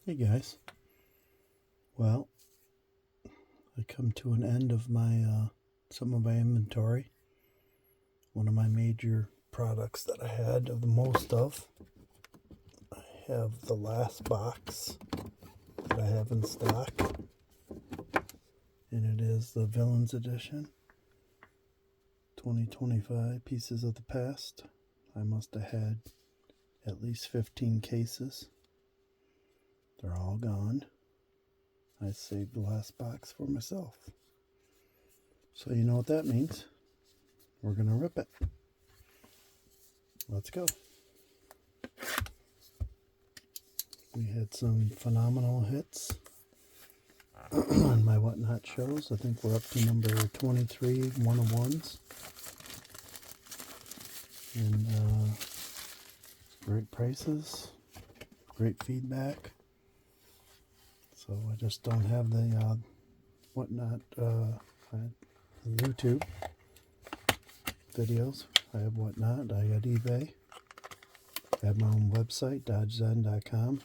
Hey guys, well, I come to an end of my some of my inventory. One of my major products that I had of the most of, I have the last box that I have in stock, and it is the Villains Edition 2025 Pieces of the Past. I must have had at least 15 cases. They're all gone. I saved the last box for myself. So you know what that means. We're going to rip it. Let's go. We had some phenomenal hits on my Whatnot shows. I think we're up to number 23 one-of-ones. And great prices, great feedback. So I just don't have the Whatnot YouTube videos. I have Whatnot, I got eBay. I have my own website, DodgeZen.com.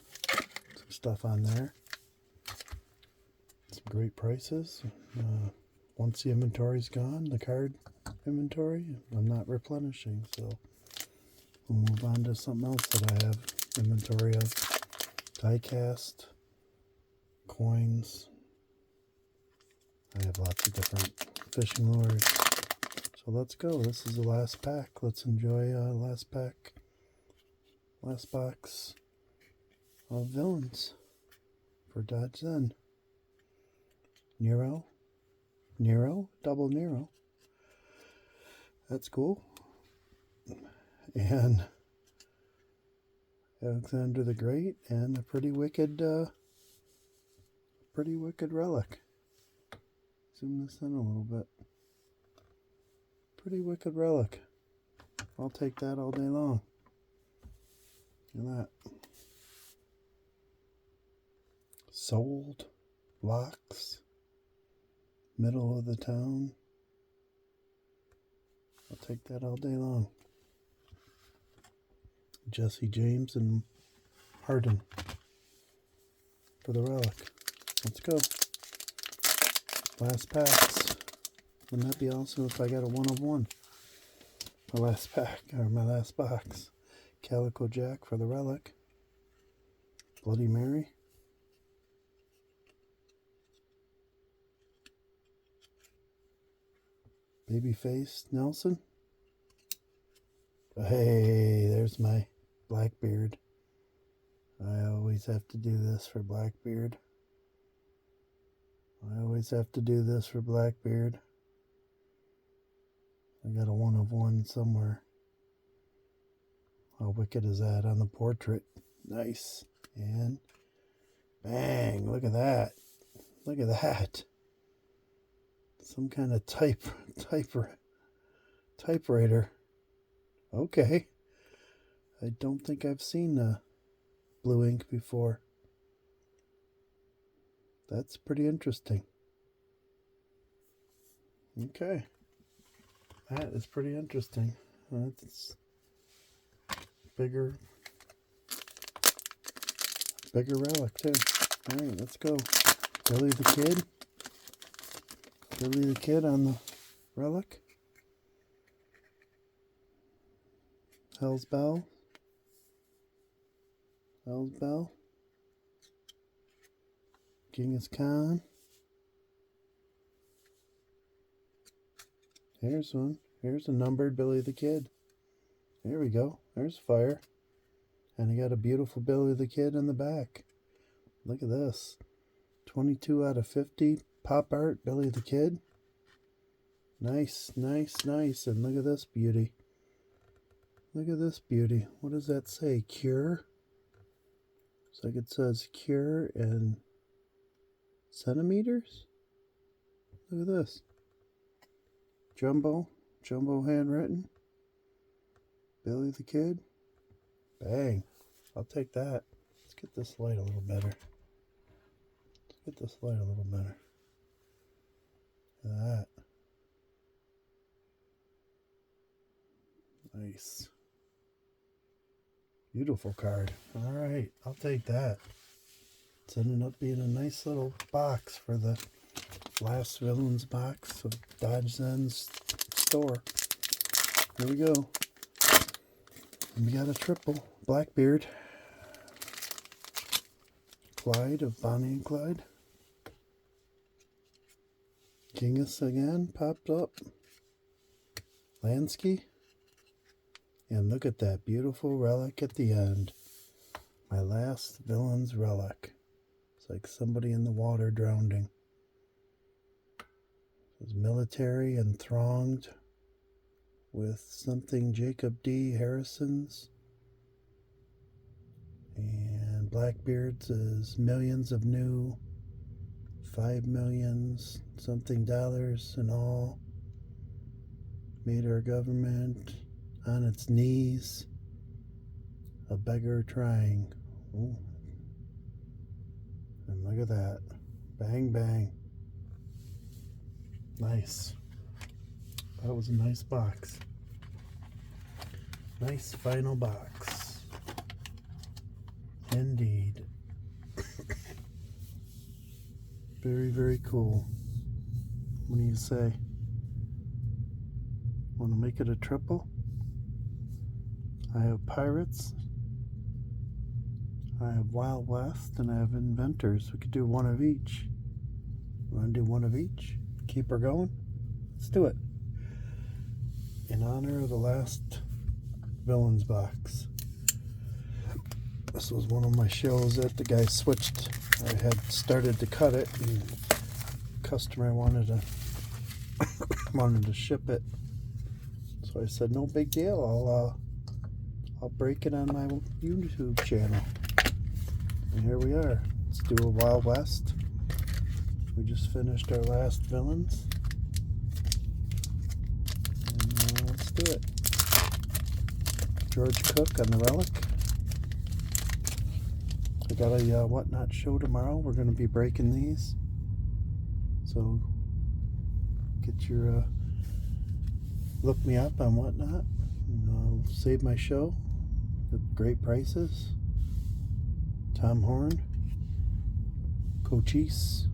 Some stuff on there. Some great prices. Once the inventory's gone, the card inventory, I'm not replenishing, so we'll move on to something else that I have inventory of. Die-cast, coins. I have lots of different fishing lures. So let's go. This is the last pack. Let's enjoy last box of Villains for DodgeZen. Nero, double Nero. That's cool. And Alexander the Great, and a pretty wicked relic. Zoom this in a little bit. Pretty wicked relic. I'll take that all day long. Look at that. Sold. Locks. Middle of the town. I'll take that all day long. Jesse James and Harden for the relic. Let's go. Last packs. Wouldn't that be awesome if I got a one-of-one? My last pack, or my last box. Calico Jack for the relic. Bloody Mary. Babyface Nelson. Hey, there's my Blackbeard. I always have to do this for Blackbeard. I got a one-of-one somewhere. How wicked is that on the portrait? Nice. And bang, look at that. Look at that. Some kind of typewriter. Okay. I don't think I've seen blue ink before. That's pretty interesting. Okay. That is pretty interesting. That's bigger relic too. Alright, let's go. Billy the Kid on the relic. Hell's Bell. Genghis Khan. Here's one. Here's a numbered Billy the Kid. There we go. There's fire. And I got a beautiful Billy the Kid in the back. Look at this. 22 out of 50. Pop art Billy the Kid. Nice. And look at this beauty. What does that say? Cure? Looks like it says cure in centimeters. Look at this. Jumbo handwritten. Billy the Kid. Bang. I'll take that. Let's get this light a little better. Look at that. Nice. Beautiful card. Alright, I'll take that. It's ended up being a nice little box for the last villains box of DodgeZen's store. Here we go. And we got a triple. Blackbeard. Clyde of Bonnie and Clyde. Genghis again popped up. Lansky. And look at that beautiful relic at the end. My last villain's relic. It's like somebody in the water drowning. It was military and thronged with something Jacob D. Harrison's. And Blackbeard's is millions of new, 5 millions something dollars in all. Made our government on its knees, a beggar trying. Ooh. And look at that. Bang, bang. Nice. That was a nice box. Nice final box. Indeed. Very, very cool. What do you say? Want to make it a triple? I have Pirates. I have Wild West, and I have Inventors. We could do one of each. Want to do one of each? Keep her going? Let's do it. In honor of the last villains box. This was one of my shows that the guy switched. I had started to cut it, and the customer wanted to ship it. So I said, no big deal. I'll break it on my YouTube channel. And here we are. Let's do a Wild West. We just finished our last villains. And let's do it. George Cook on the relic. I got a Whatnot show tomorrow. We're going to be breaking these. So get your look me up on Whatnot. And I'll save my show. With great prices. Tom Horn. Cochise.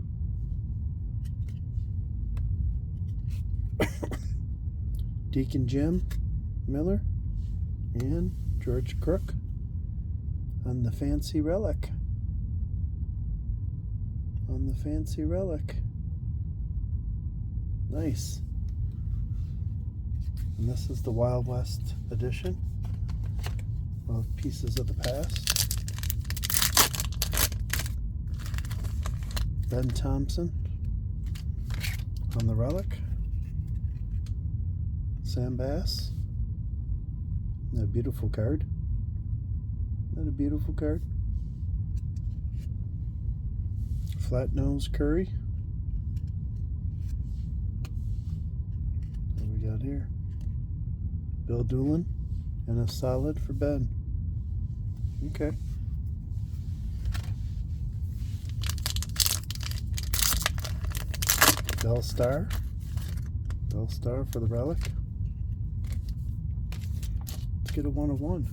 Deacon Jim Miller. And George Crook on the fancy relic. On the fancy relic. Nice. And this is the Wild West edition of Pieces of the Past. Ben Thompson on the relic. Sam Bass. Isn't that a beautiful card? Isn't that a beautiful card? Flat Nose Curry. What do we got here? Bill Doolin and a solid for Ben. Okay. Bell Star. Bell Star for the relic. Let's get a 1 of 1.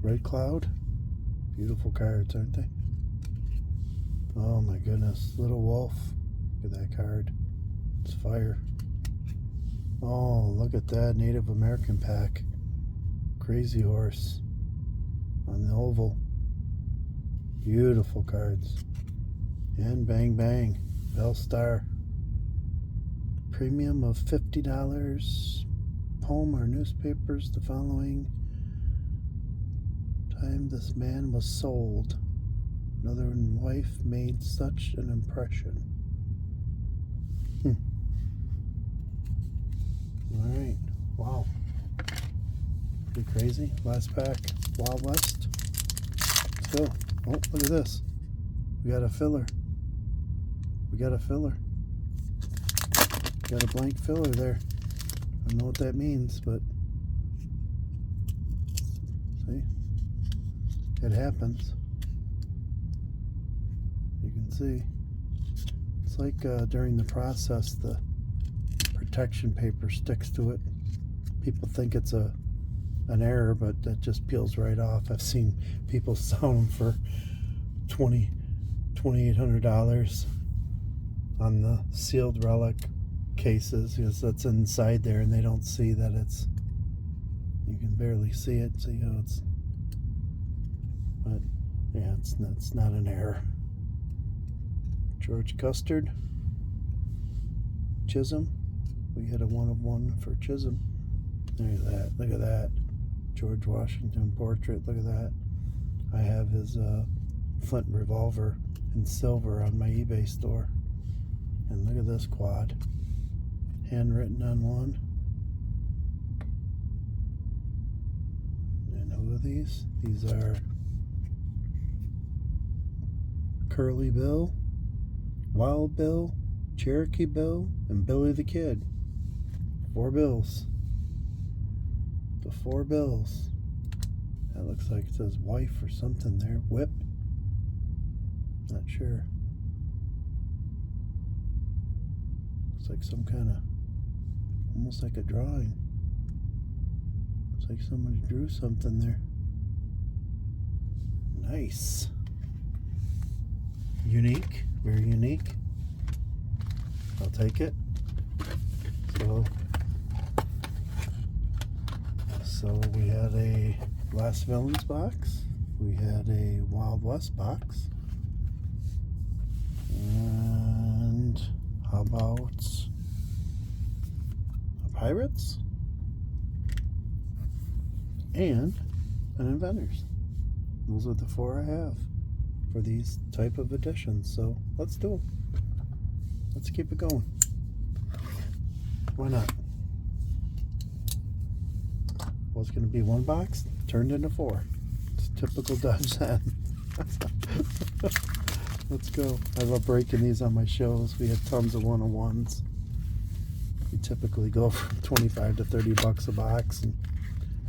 Red Cloud. Beautiful cards, aren't they? Oh my goodness. Little Wolf. Look at that card. It's fire. Oh, look at that Native American pack. Crazy Horse on the oval. Beautiful cards. And Bang Bang. Bell Star. Premium of $50. Poem or newspapers the following time this man was sold. Another wife made such an impression. Alright. Wow. Pretty crazy. Last pack. Wild West. Let's go. Oh, look at this. We got a filler. We got a filler. Got a blank filler there. I don't know what that means, but see? It happens. You can see. It's like during the process, the protection paper sticks to it. People think it's an error, but that just peels right off. I've seen people sell them for $2,800 on the sealed relic cases, because that's inside there and they don't see that it's, you can barely see it, so you know it's, but yeah, it's not an error. George Custard, Chisholm, we hit a 1 of 1 for Chisholm. There's that, look at that. George Washington portrait, look at that. I have his Flint revolver in silver on my eBay store. And look at this quad. Handwritten on one. And who are these? These are Curly Bill, Wild Bill, Cherokee Bill, and Billy the Kid. 4 bills. The 4 bills. That looks like it says wife or something there. Whip. Not sure. Looks like some kind of, almost like a drawing. Looks like somebody drew something there. Nice. Unique. Very unique. I'll take it. So we had a Last Villains box. We had a Wild West box. And how about a Pirates? And an Inventors. Those are the 4 I have for these type of editions. So let's do them. Let's keep it going. Why not? Was going to be 1 box, turned into 4. It's typical DodgeZen. Let's go. I love breaking these on my shows. We have tons of 1-on-1s. We typically go from 25 to 30 bucks a box, and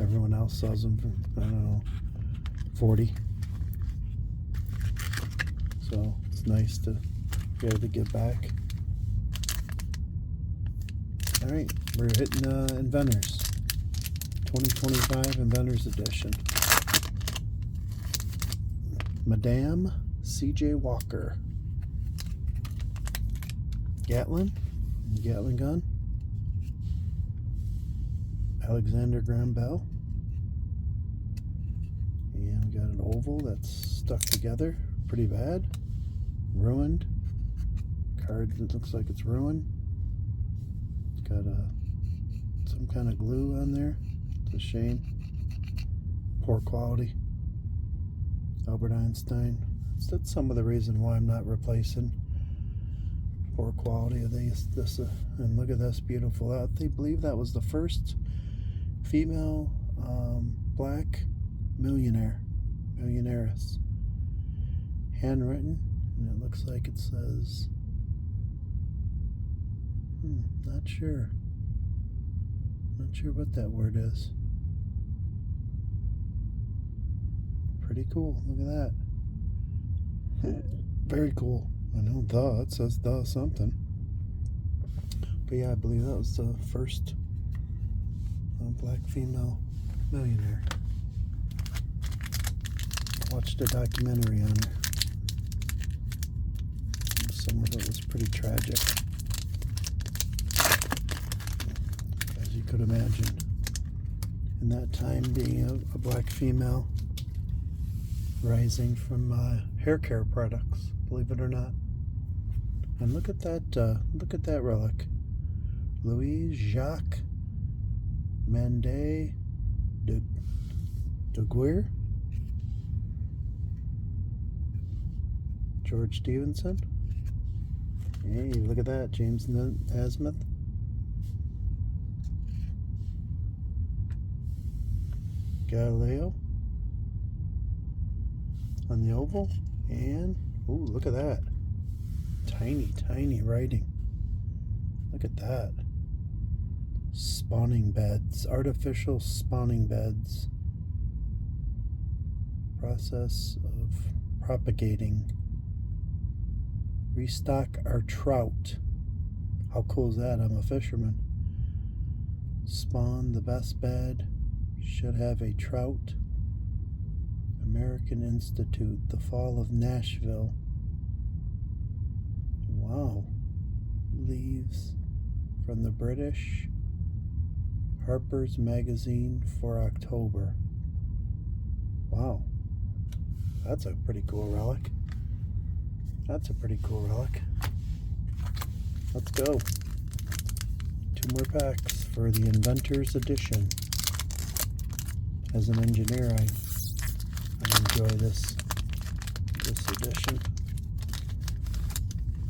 everyone else sells them for, I don't know, 40. So it's nice to be able to give back. All right, we're hitting Inventors. 2025 Inventors Edition. Madame C.J. Walker. Gatling gun. Alexander Graham Bell. And we got an oval that's stuck together pretty bad. Ruined. Card that looks like it's ruined. It's got some kind of glue on there. It's a shame. Poor quality. Albert Einstein. That's some of the reason why I'm not replacing. Poor quality of these. And look at this beautiful out. They believe that was the first female black millionaires. Handwritten, and it looks like it says, not sure what that word is. Pretty cool. Look at that. Very cool. I know it says the something. But yeah, I believe that was the first black female millionaire. Watched a documentary on her. Some of it was pretty tragic, as you could imagine. In that time, being a black female rising from hair care products, believe it or not. And look at that relic. Louis Jacques Mandé de Guerre. George Stevenson. Hey, look at that. James Nesmith. Galileo on the oval. And, ooh, look at that. Tiny writing. Look at that. Spawning beds. Artificial spawning beds. Process of propagating. Restock our trout. How cool is that? I'm a fisherman. Spawn the best bed. Should have a trout American Institute, The Fall of Nashville. Wow. Leaves from the British. Harper's Magazine for October. Wow. That's a pretty cool relic. That's a pretty cool relic. Let's go. 2 more packs for the Inventors edition. As an engineer, I enjoy this edition.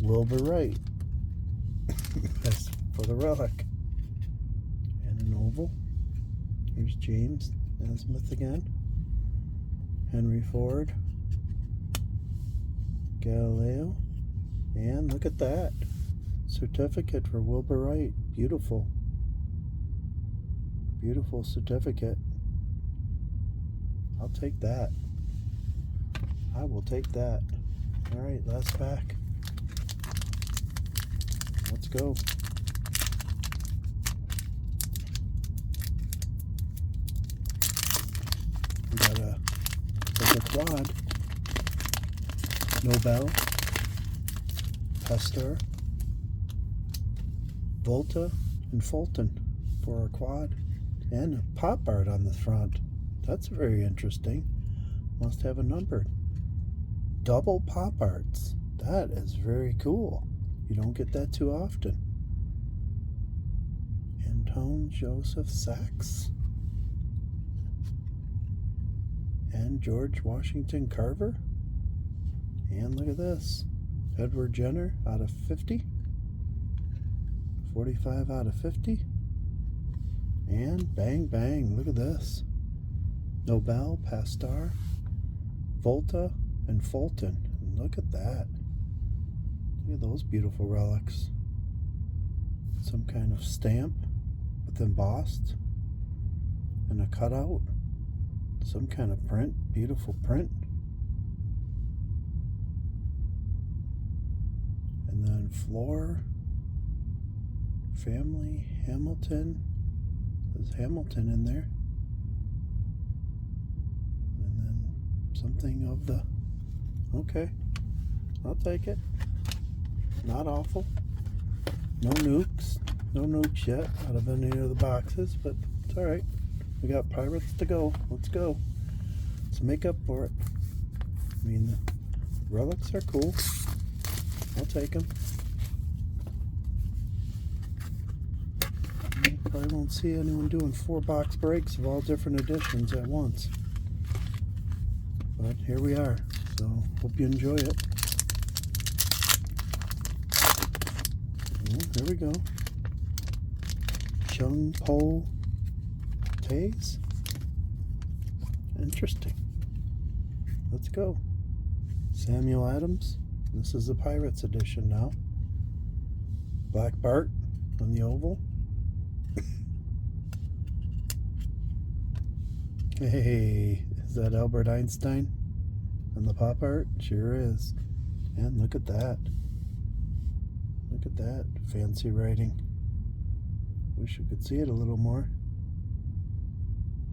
Wilbur Wright. That's for the relic. And an oval. Here's James Naismith again. Henry Ford. Galileo. And look at that. Certificate for Wilbur Wright. Beautiful. Beautiful certificate. I'll take that. I will take that. Alright, last pack. Let's go. We got a quad. Nobel. Pasteur. Volta and Fulton for a quad. And a pop art on the front. That's very interesting. Must have a number. Double pop arts. That is very cool. You don't get that too often. Anton Joseph Sachs. And George Washington Carver. And look at this. Edward Jenner out of 50. 45 out of 50. And bang, bang. Look at this. Nobel, Pasteur, Volta, and Fulton. And look at that. Look at those beautiful relics. Some kind of stamp with embossed. And a cutout. Some kind of print. Beautiful print. And then floor. Family, Hamilton. There's Hamilton in there. And then something of the... Okay. I'll take it. Not awful. No nukes. No nukes yet out of any of the boxes, but it's alright. We got pirates to go. Let's go. Let's make up for it. I mean, the relics are cool. I'll take them. Probably won't see anyone doing 4-box breaks of all different editions at once. But here we are. So, hope you enjoy it. Well, here we go. Chung Po Tays. Interesting. Let's go. Samuel Adams. This is the Pirates edition now. Black Bart on the oval. Hey, is that Albert Einstein on the pop art? Sure is. And look at that. Look at that. Fancy writing. Wish you could see it a little more.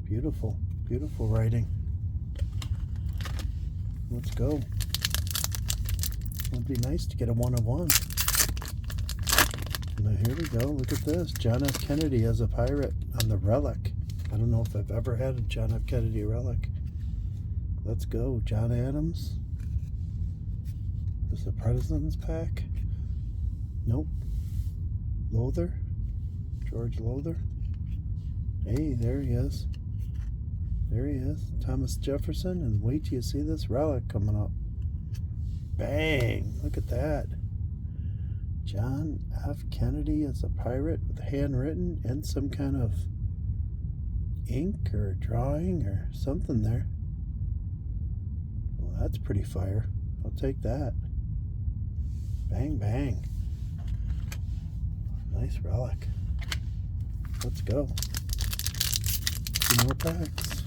Beautiful. Beautiful writing. Let's go. It would be nice to get a 1 of 1. Now here we go. Look at this. John F. Kennedy as a pirate on the relic. I don't know if I've ever had a John F. Kennedy relic. Let's go. John Adams. Is this the President's pack? Nope. Lowther. George Lowther. Hey, there he is. There he is. Thomas Jefferson. And wait till you see this relic coming up. Bang! Look at that. John F. Kennedy as a pirate with handwritten and some kind of ink or drawing or something there. Well, that's pretty fire. I'll take that. Bang, bang. Nice relic. Let's go. 2 more packs.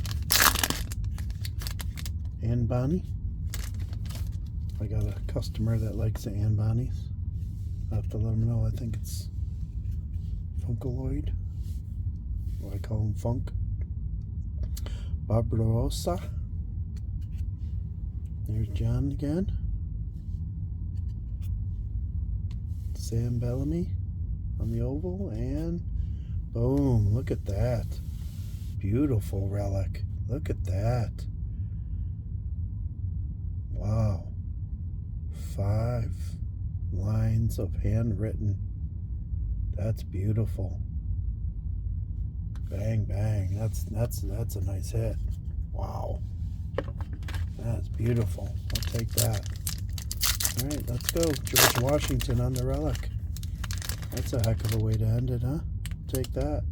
Anne Bonny. I got a customer that likes the Anne Bonnies. I have to let them know. I think it's Funkaloid. What I call them, Funk. Barbarossa. There's John again. Sam Bellamy on the oval, and boom, look at that. Beautiful relic. Look at that. Wow. 5 lines of handwritten. That's beautiful. Bang bang. That's a nice hit. Wow. That's beautiful. I'll take that. Alright, let's go. George Washington on the relic. That's a heck of a way to end it, huh? Take that.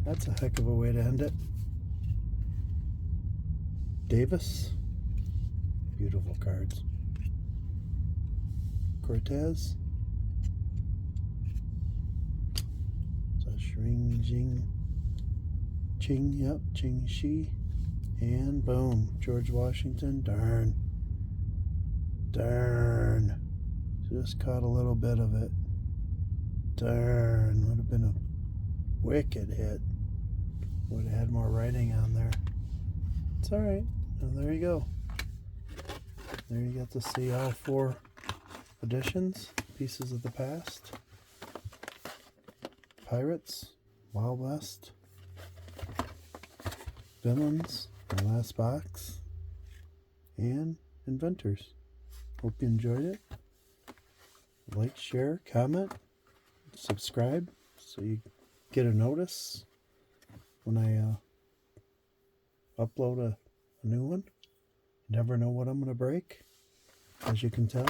That's a heck of a way to end it. Davis. Beautiful cards. Cortez. So Shring Jing Ching, yep, Ching Shi. And boom, George Washington. Darn. Darn. Just caught a little bit of it. Darn. Would have been a wicked hit. Would have had more writing on there. It's alright. Well, there you go. There you get to see all 4 editions, Pieces of the Past, Pirates, Wild West, Villains, My Last Box, and Inventors. Hope you enjoyed it. Like, share, comment, subscribe so you get a notice when I upload a new one. You never know what I'm going to break, as you can tell.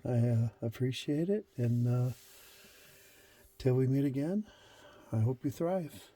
I appreciate it, and till we meet again, I hope you thrive.